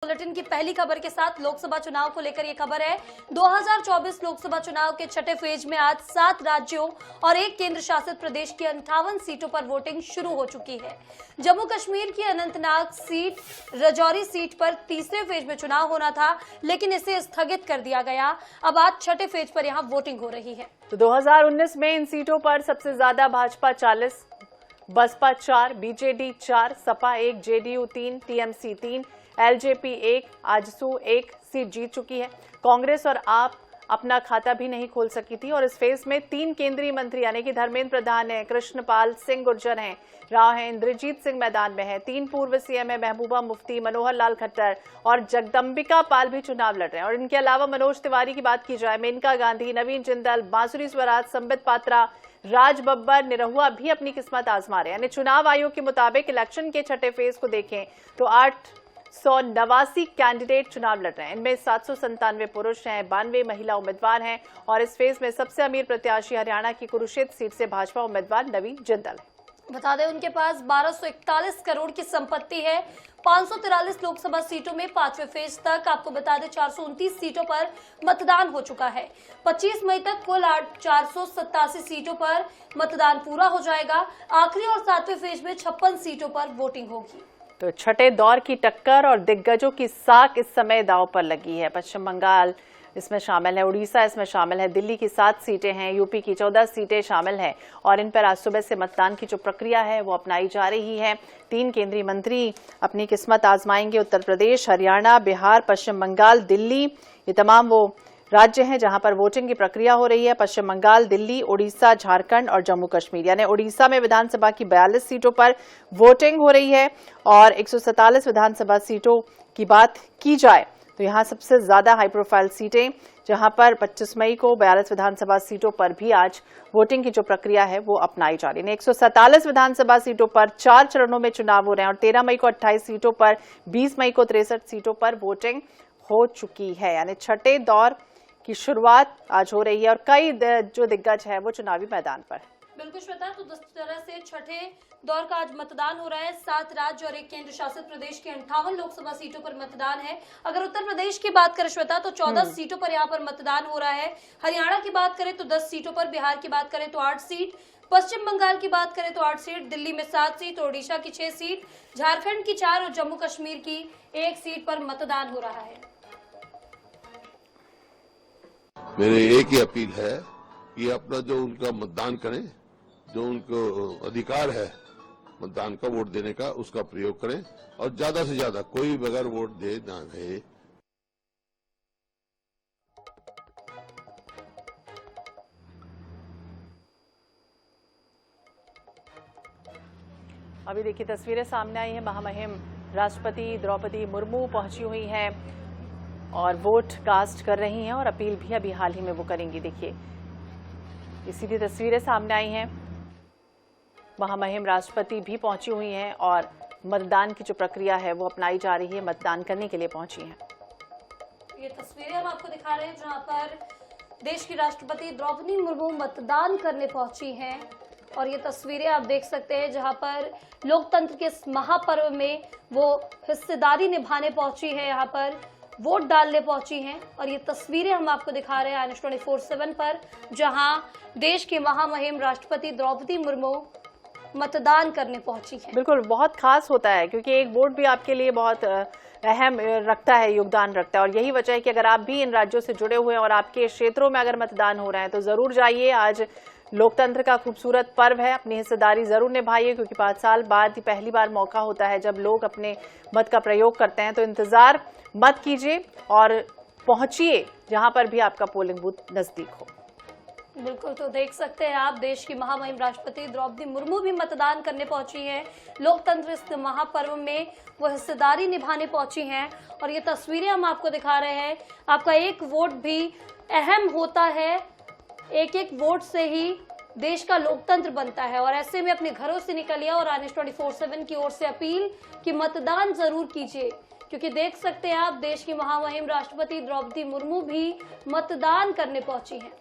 Bulletin की पहली खबर के साथ लोकसभा चुनाव को लेकर ये खबर है। 2024 लोकसभा चुनाव के छठे फेज में आज 7 राज्यों और एक केंद्र शासित प्रदेश की 58 सीटों पर वोटिंग शुरू हो चुकी है। जम्मू कश्मीर की अनंतनाग सीट, राजौरी सीट पर तीसरे फेज में चुनाव होना था, लेकिन इसे स्थगित कर दिया गया। अब आज छठे फेज पर यहाँ वोटिंग हो रही है। तो 2019 में इन सीटों पर सबसे ज्यादा भाजपा 40, बसपा 4, बीजेडी 4, सपा 1, जेडीयू 3, टीएमसी 3, एलजेपी 1, आजसू 1 सीट जीत चुकी है। कांग्रेस और आप अपना खाता भी नहीं खोल सकी थी और इस फेज में 3 केंद्रीय मंत्री यानी कि धर्मेंद्र प्रधान है, कृष्णपाल सिंह गुर्जर हैं, राव हैं, इंद्रजीत सिंह मैदान में है, 3 पूर्व सीएम है, महबूबा मुफ्ती, मनोहर लाल खट्टर और जगदम्बिका पाल भी चुनाव लड़ रहे हैं। और इनके अलावा मनोज तिवारी की बात की जाए, मेनका गांधी, नवीन जिंदल, बांसुरी स्वराज, संबित पात्रा, राज बब्बर, निरहुआ भी अपनी किस्मत आजमा रहे हैं। यानी चुनाव आयोग के मुताबिक इलेक्शन के छठे फेज को देखें तो 889 कैंडिडेट चुनाव लड़ रहे हैं। इनमें 797 पुरुष हैं, 92 महिला उम्मीदवार हैं और इस फेज में सबसे अमीर प्रत्याशी हरियाणा की कुरुक्षेत्र सीट से भाजपा उम्मीदवार नवीन जिंदल है। बता दें उनके पास 1241 करोड़ की संपत्ति है। 543 लोकसभा सीटों में 5वें फेज तक आपको बता दें 429 सीटों पर मतदान हो चुका है। 25 मई तक कुल 487 सीटों पर मतदान पूरा हो जाएगा। आखिरी और 7वें फेज में 56 सीटों पर वोटिंग होगी। तो छठे दौर की टक्कर और दिग्गजों की साख इस समय दांव पर लगी है। पश्चिम बंगाल इसमें शामिल है, उड़ीसा इसमें शामिल है, दिल्ली की 7 सीटें हैं, यूपी की 14 सीटें शामिल हैं और इन पर आज सुबह से मतदान की जो प्रक्रिया है वो अपनाई जा रही है। 3 केंद्रीय मंत्री अपनी किस्मत आजमाएंगे। उत्तर प्रदेश, हरियाणा, बिहार, पश्चिम बंगाल, दिल्ली, ये तमाम वो राज्य हैं जहां पर वोटिंग की प्रक्रिया हो रही है। पश्चिम बंगाल, दिल्ली, उड़ीसा, झारखंड और जम्मू कश्मीर। यानी उड़ीसा में विधानसभा की 42 सीटों पर वोटिंग हो रही है और 147 विधानसभा सीटों की बात की जाए तो यहां सबसे ज्यादा हाई प्रोफाइल सीटें, जहां पर 25 मई को 42 विधानसभा सीटों पर भी आज वोटिंग की जो प्रक्रिया है वो अपनाई जा रही है। 147 विधानसभा सीटों पर 4 चरणों में चुनाव हो रहे हैं और 13 मई को 28 सीटों पर, 20 मई को 63 सीटों पर वोटिंग हो चुकी है। यानी छठे दौर की शुरुआत आज हो रही है और कई जो दिग्गज है वो चुनावी मैदान पर। बिल्कुल श्वेता, तो जिस तरह से छठे दौर का आज मतदान हो रहा है, 7 राज्य और एक केंद्र शासित प्रदेश की 58 लोकसभा सीटों पर मतदान है। अगर उत्तर प्रदेश की बात करें श्वेता तो 14 सीटों पर यहाँ पर मतदान हो रहा है। हरियाणा की बात करें तो 10 सीटों पर, बिहार की बात करें तो 8 सीट, पश्चिम बंगाल की बात करें तो 8 सीट, दिल्ली में 7 सीट, ओडिशा की 6 सीट, झारखंड की 4 और जम्मू कश्मीर की 1 सीट पर मतदान हो रहा है। मेरे एक ही अपील है कि अपना जो उनका मतदान करें, जो उनको अधिकार है मतदान का, वोट देने का, उसका प्रयोग करें और ज्यादा से ज्यादा कोई बगैर वोट दे ना रहे। अभी देखिए तस्वीरें सामने आई हैं। महामहिम राष्ट्रपति द्रौपदी मुर्मू पहुंची हुई हैं और वोट कास्ट कर रही हैं और अपील भी अभी हाल ही में वो करेंगी। देखिए ये सीधी तस्वीरें सामने आई हैं। महामहिम राष्ट्रपति भी पहुंची हुई हैं और मतदान की जो प्रक्रिया है वो अपनाई जा रही है, मतदान करने के लिए पहुंची हैं। ये तस्वीरें हम आपको दिखा रहे हैं जहां पर देश की राष्ट्रपति द्रौपदी मुर्मू मतदान करने पहुंची हैं और ये तस्वीरें आप देख सकते हैं जहां पर लोकतंत्र के इस महापर्व में वो हिस्सेदारी निभाने पहुंची है, यहाँ पर वोट डालने पहुंची हैं। और ये तस्वीरें हम आपको दिखा रहे हैं INS 24/7 पर, जहां देश की महामहिम राष्ट्रपति द्रौपदी मुर्मू मतदान करने पहुंची है। बिल्कुल, बहुत खास होता है क्योंकि एक वोट भी आपके लिए बहुत अहम रखता है, योगदान रखता है और यही वजह है कि अगर आप भी इन राज्यों से जुड़े हुए हैं और आपके क्षेत्रों में अगर मतदान हो रहा है तो जरूर जाइए। आज लोकतंत्र का खूबसूरत पर्व है, अपनी हिस्सेदारी जरूर निभाइए क्योंकि 5 साल बाद ही पहली बार मौका होता है जब लोग अपने मत का प्रयोग करते हैं। तो इंतजार मत कीजिए और पहुंचिए जहां पर भी आपका पोलिंग बूथ नजदीक हो। बिल्कुल, तो देख सकते हैं आप देश की महामहिम राष्ट्रपति द्रौपदी मुर्मू भी मतदान करने पहुंची हैं। लोकतंत्र इस महापर्व में वो हिस्सेदारी निभाने पहुंची हैं और ये तस्वीरें हम आपको दिखा रहे हैं। आपका एक वोट भी अहम होता है, एक एक वोट से ही देश का लोकतंत्र बनता है और ऐसे में अपने घरों से निकलिए और INS 24/7 की ओर से अपील कि मतदान जरूर कीजिए क्योंकि देख सकते हैं आप देश की महामहिम राष्ट्रपति द्रौपदी मुर्मू भी मतदान करने पहुंची हैं।